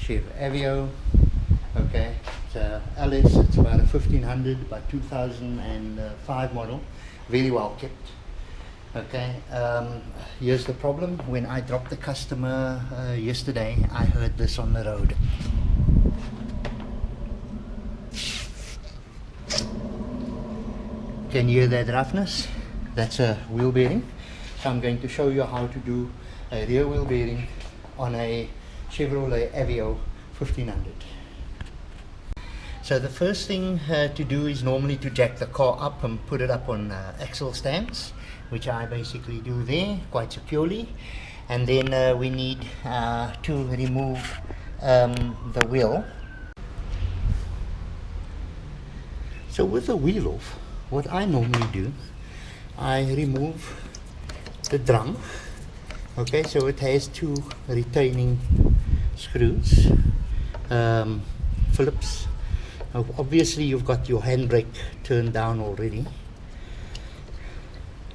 Chev Aveo. Okay, it's a LS, it's about a 1500 by 2005 model, very well kept. Okay, here's the problem. When I dropped the customer yesterday, I heard this on the road. Can you hear that roughness? That's a wheel bearing. So I'm going to show you how to do a rear wheel bearing on a Chevrolet Aveo 1500. So the first thing to do is normally to jack the car up and put it up on axle stands, which I basically do there quite securely. And then we need to remove the wheel. So with the wheel off, what I normally do, I remove the drum. Okay, so it has two retaining screws, Phillips. Obviously you've got your handbrake turned down already.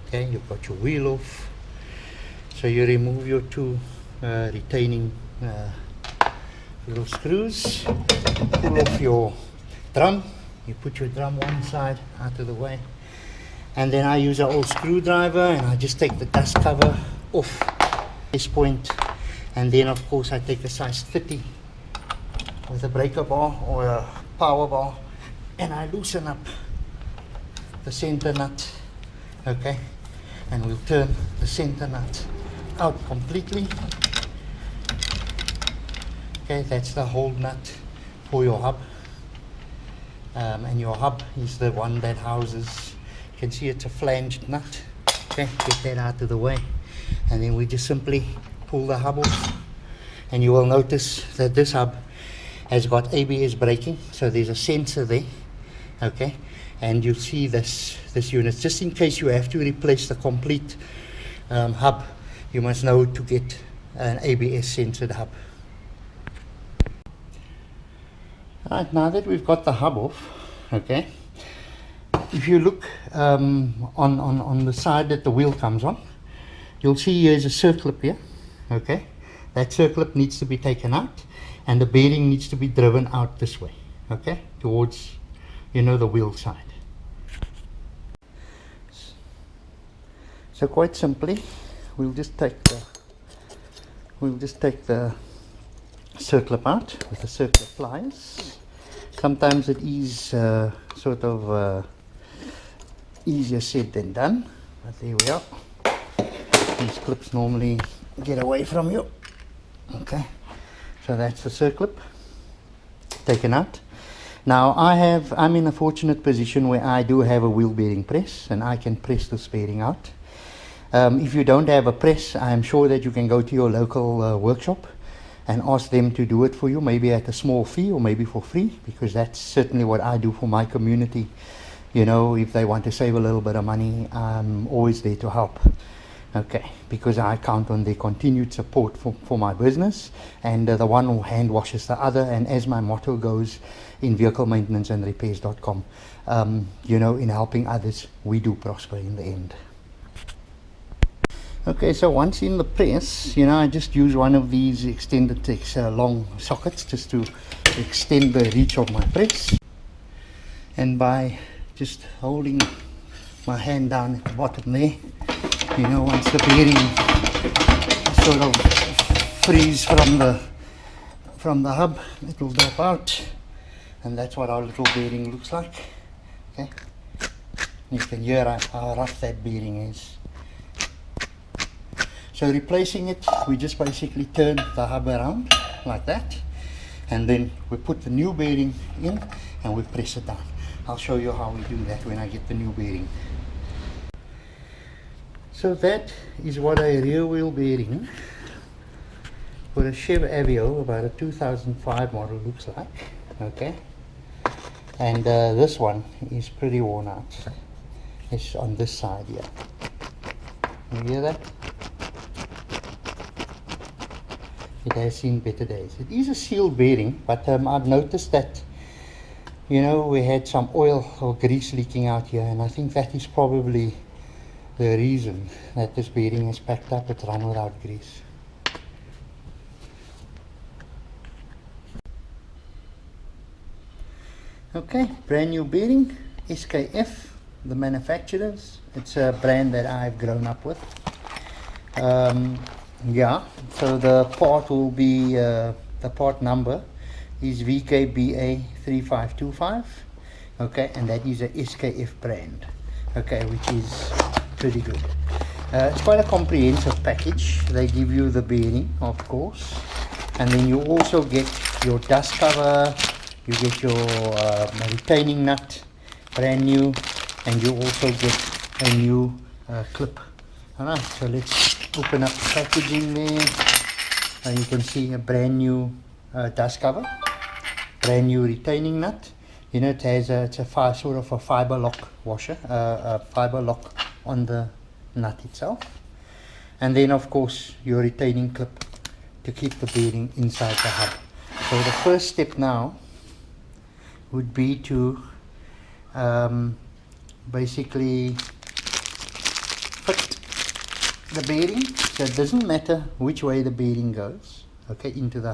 Okay, you've got your wheel off, so you remove your two retaining little screws, pull off your drum, you put your drum one side out of the way, and then I use an old screwdriver and I just take the dust cover off this point, and then of course I take a size 30 with a breaker bar or a power bar, and I loosen up the center nut. Okay, and we'll turn the center nut out completely. Okay, that's the hold nut for your hub, and your hub is the one that houses, you can see it's a flanged nut. Okay, get that out of the way, and then we just simply pull the hub off, and you will notice that this hub has got ABS braking, so there's a sensor there. Okay, and you'll see this unit, just in case you have to replace the complete hub, you must know to get an ABS censored hub. Right, now that we've got the hub off, okay, if you look on the side that the wheel comes on, you'll see there's a circlip here. Okay, that circlip needs to be taken out, and the bearing needs to be driven out this way, okay, towards, you know, the wheel side. So quite simply, we'll just take the circlip out with the circlip pliers. Sometimes it is sort of easier said than done, but there we are. These clips normally get away from you. Okay, so that's the circlip taken out. Now I'm in a fortunate position where I do have a wheel bearing press, and I can press this bearing out. If you don't have a press, I'm sure that you can go to your local workshop and ask them to do it for you, maybe at a small fee or maybe for free, because that's certainly what I do for my community. You know, if they want to save a little bit of money, I'm always there to help. Okay, because I count on their continued support for my business, and the one who hand washes the other. And as my motto goes in vehicle maintenance and repairs.com, you know, in helping others, we do prosper in the end. Okay, so once in the press, you know, I just use one of these extended long sockets just to extend the reach of my press, and by just holding my hand down at the bottom there, you know, once the bearing sort of frees from the hub, it will drop out, and that's what our little bearing looks like. Okay, you can hear how rough that bearing is. So replacing it, we just basically turn the hub around like that, and then we put the new bearing in and we press it down. I'll show you how we do that when I get the new bearing. So that is what a rear wheel bearing for a Chev Aveo, about a 2005 model, looks like. Okay, and this one is pretty worn out. It's on this side here. You hear that? It has seen better days. It is a sealed bearing, but I've noticed that, you know, we had some oil or grease leaking out here, and I think that is probably the reason that this bearing is packed up. It's run without grease. Okay, brand new bearing, SKF, the manufacturers. It's a brand that I've grown up with. Yeah, so the part will be, the part number is VKBA3525. Okay, and that is a SKF brand. Okay, which is pretty good. It's quite a comprehensive package. They give you the bearing, of course, and then you also get your dust cover, you get your retaining nut, brand new, and you also get a new clip. Alright, so let's open up the packaging there, and you can see a brand new dust cover, brand new retaining nut. You know, it has it's a sort of a fiber lock washer, fiber lock on the nut itself, and then of course your retaining clip to keep the bearing inside the hub. So the first step now would be to basically fit the bearing. So it doesn't matter which way the bearing goes, okay, into the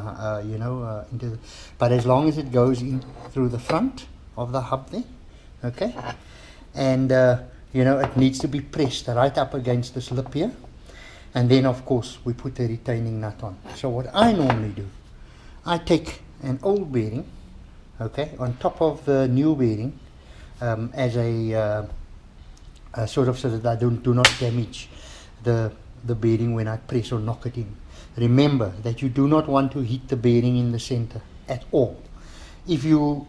but as long as it goes in through the front of the hub there, okay, and you know, it needs to be pressed right up against this lip here, and then of course we put the retaining nut on. So what I normally do, I take an old bearing, okay, on top of the new bearing, as a sort of, so that I do not damage the bearing when I press or knock it in. Remember that you do not want to hit the bearing in the center at all. If you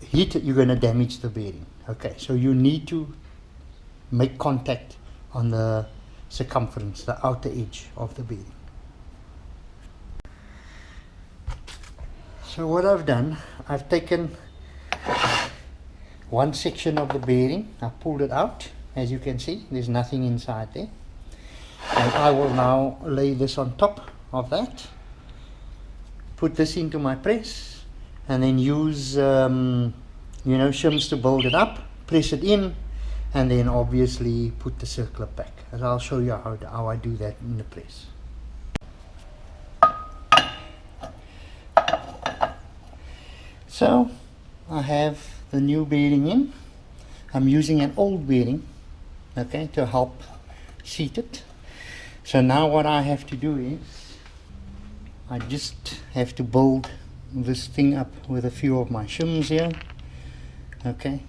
hit it, you're going to damage the bearing. Okay, so you need to make contact on the circumference, the outer edge of the bearing. So what I've done, I've taken one section of the bearing, I pulled it out. As you can see, there's nothing inside there, and I will now lay this on top of that, put this into my press, and then use shims to build it up, press it in, and then obviously put the circlip back. And I'll show you how I do that in the press. So I have the new bearing in. I'm using an old bearing, okay, to help seat it. So now what I have to do is I just have to build this thing up with a few of my shims here, okay,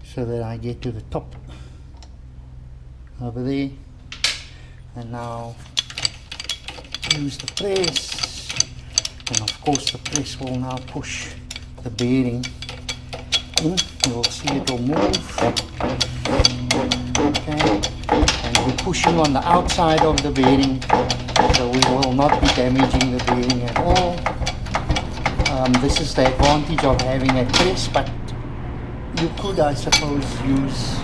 so that I get to the top over there, and now use the press, and of course the press will now push the bearing in. You'll see it will move, okay, and we're pushing on the outside of the bearing, so we will not be damaging the bearing at all. This is the advantage of having a press, but you could, I suppose, use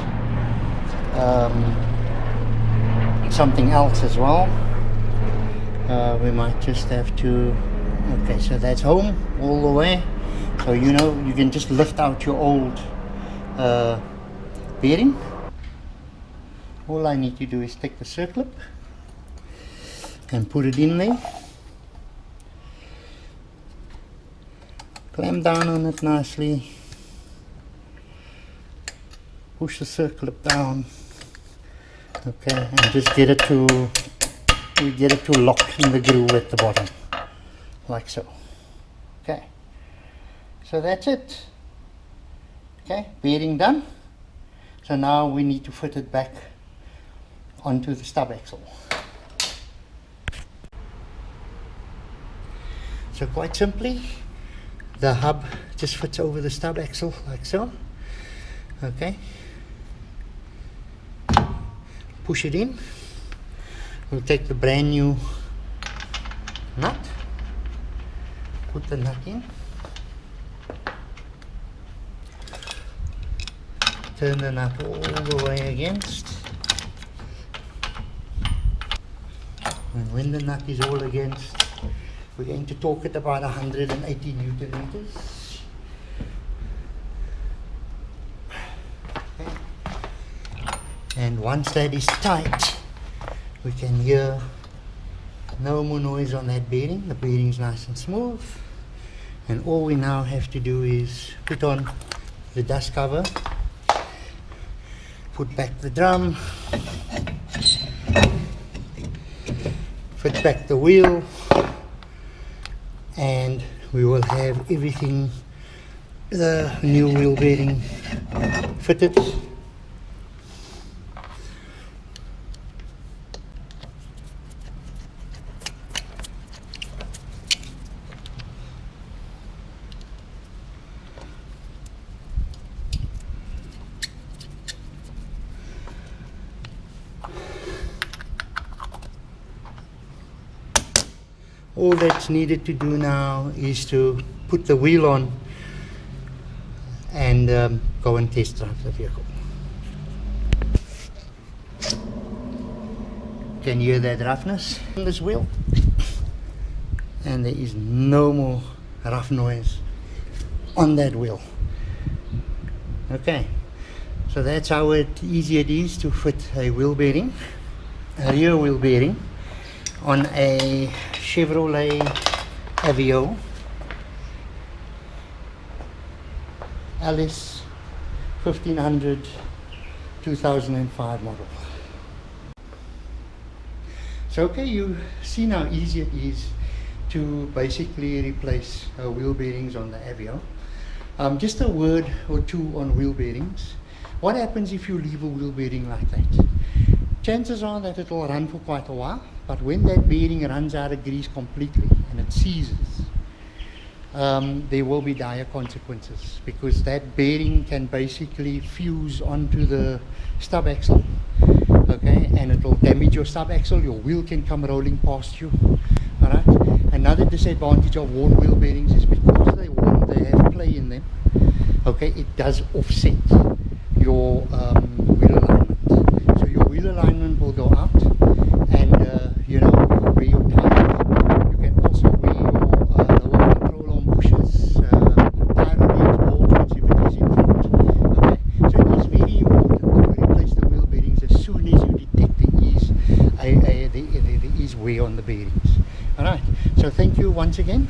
something else as well. We might just have to, okay, so that's home all the way. So you know, you can just lift out your old bearing. All I need to do is take the circlip and put it in there, clamp down on it nicely, push the circlip down, okay, and just get it to lock in the groove at the bottom, like so. Okay, so that's it. Okay, bearing done. So now we need to fit it back onto the stub axle. So quite simply, the hub just fits over the stub axle like so. Okay, push it in. We'll take the brand new nut, put the nut in, turn the nut all the way against, and when the nut is all against, we're going to torque it about 180 Newton meters. Okay. And once that is tight, we can hear no more noise on that bearing. The bearing is nice and smooth. And all we now have to do is put on the dust cover, put back the drum, fit back the wheel, and we will have everything, the new wheel bearing fitted. All that's needed to do now is to put the wheel on and go and test drive the vehicle. Can you hear that roughness on this wheel? And there is no more rough noise on that wheel. Okay, so that's how easy it is to fit a wheel bearing, a rear wheel bearing, on a Chevrolet Aveo Alice 1500 2005 model. So okay, you see how easy it is to basically replace wheel bearings on the Aveo. Just a word or two on wheel bearings. What happens if you leave a wheel bearing like that? Chances are that it will run for quite a while, but when that bearing runs out of grease completely and it seizes, there will be dire consequences, because that bearing can basically fuse onto the stub axle, okay, and it will damage your stub axle. Your wheel can come rolling past you. All right. Another disadvantage of worn wheel bearings is because they're worn, they have play in them. Okay, it does offset your wheel alignment. So your wheel alignment will go out, and you know, you wear your tires. You can also wear your lower control arm bushes, tire radius, ball joints if it is in front. Okay, so it is very important to replace the wheel bearings as soon as you detect there is wear on the bearings. All right. So thank you once again,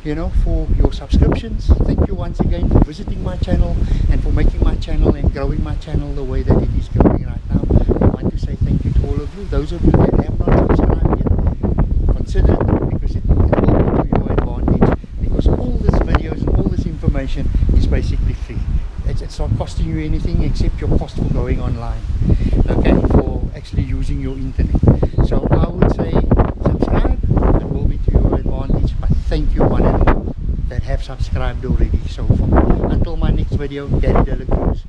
you know, for your subscriptions. Thank you once again for visiting my channel and for making my channel and growing my channel the way that it is going right now. I want to say thank you to all of you. Those of you that have not subscribed yet, consider it, because it will be to your advantage, because all these videos and all this information is basically free. It's not costing you anything except your cost for going online, okay, for actually using your internet. So I would say subscribe. It will be to your advantage, but thank you one and all that have subscribed already so far. Until my next video, Gary De La Cruz.